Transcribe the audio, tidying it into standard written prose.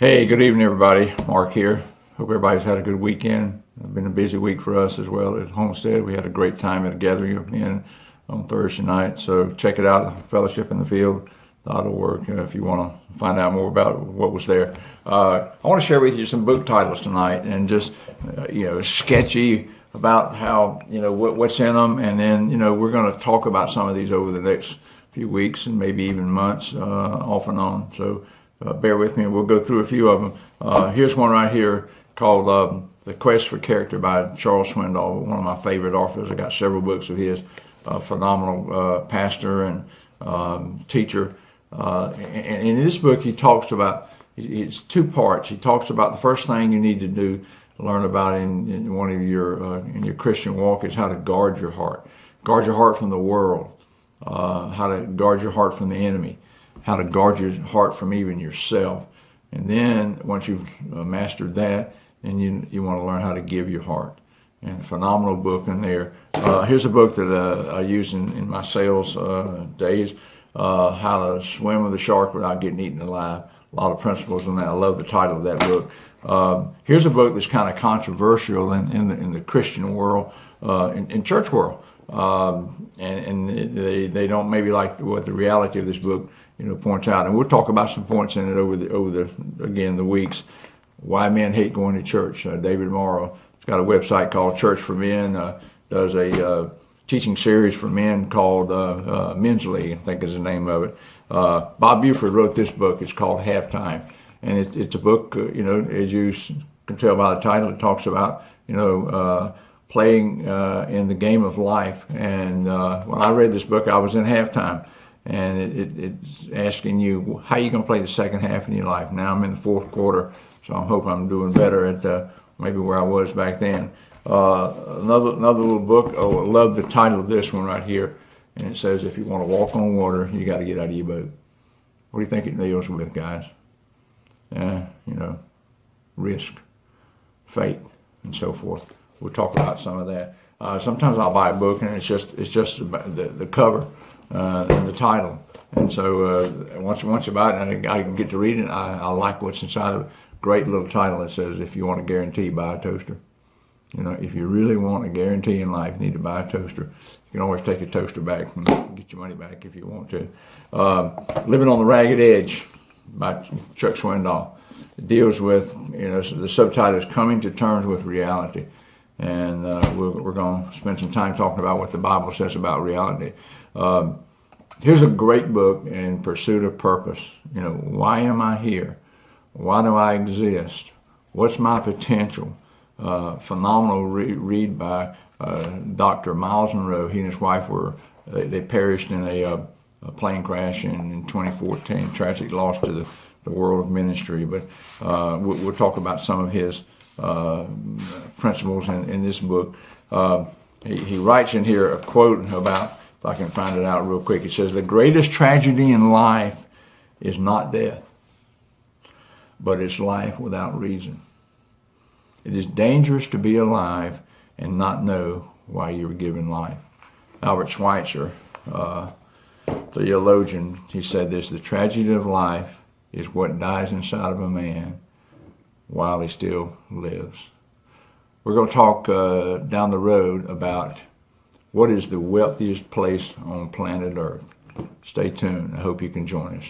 Hey, good evening, everybody. Mark here. Hope everybody's had a good weekend. It's been a busy week for us as well at Homestead. We had a great time at a gathering of men on Thursday night. So check it out, Fellowship in the Field.org, if you want to find out more about what was there. I want to share with you some book titles tonight, and just sketchy about how what's in them, and then we're going to talk about some of these over the next few weeks and maybe even months, off and on. So bear with me, and we'll go through a few of them. Here's one right here called The Quest for Character by Charles Swindoll, one of my favorite authors. I got several books of his. Phenomenal pastor and teacher. And in this book, he talks about, it's two parts. He talks about the first thing you need to do, learn about in one of your in your Christian walk, is how to guard your heart. Guard your heart from the world. How to guard your heart from the enemy. How to guard your heart from even yourself. And then once you've mastered that, then you want to learn how to give your heart. And a phenomenal book in there. Here's a book that I use in my sales days. How to Swim with a Shark Without Getting Eaten Alive. A lot of principles in that. I love the title of that book. Here's a book that's kind of controversial in the Christian world, in church world. And they don't maybe like what the reality of this book points out, and we'll talk about some points in it over the weeks. Why Men Hate Going to Church. David Morrow has got a website called Church for Men. Does a teaching series for men called Men's League, I think is the name of it. Bob Buford wrote this book. It's called Halftime, and it's a book. As you can tell by the title, it talks about playing in the game of life. And when I read this book, I was in halftime. And it's asking you how you going to play the second half in your life. Now I'm in the fourth quarter, so I hope I'm doing better at maybe where I was back then. Another little book. Oh, I love the title of this one right here. And it says, if you want to walk on water, you got to get out of your boat. What do you think it deals with, guys? Risk, fate, and so forth. We'll talk about some of that. Sometimes I'll buy a book and it's just the cover. And the title, and so once you buy it and I can get to read it, I like what's inside of it. Great little title that says, if you want a guarantee, buy a toaster. If you really want a guarantee in life, you need to buy a toaster. You can always take a toaster back and get your money back if you want to. Living on the Ragged Edge by Chuck Swindoll. It deals with, the subtitle is Coming to Terms with Reality, and we're going to spend some time talking about what the Bible says about reality. Here's a great book, In Pursuit of Purpose. Why am I here? Why do I exist? What's my potential? Phenomenal read by Dr. Miles Monroe. He and his wife they perished in a plane crash in 2014. Tragic loss to the world of ministry. But we'll talk about some of his principles in this book. He writes in here a quote about, if I can find it out real quick, it says, the greatest tragedy in life is not death, but it's life without reason. It is dangerous to be alive and not know why you were given life. Albert Schweitzer, theologian, he said this, the tragedy of life is what dies inside of a man while he still lives. We're going to talk down the road about what is the wealthiest place on planet Earth. Stay tuned. I hope you can join us.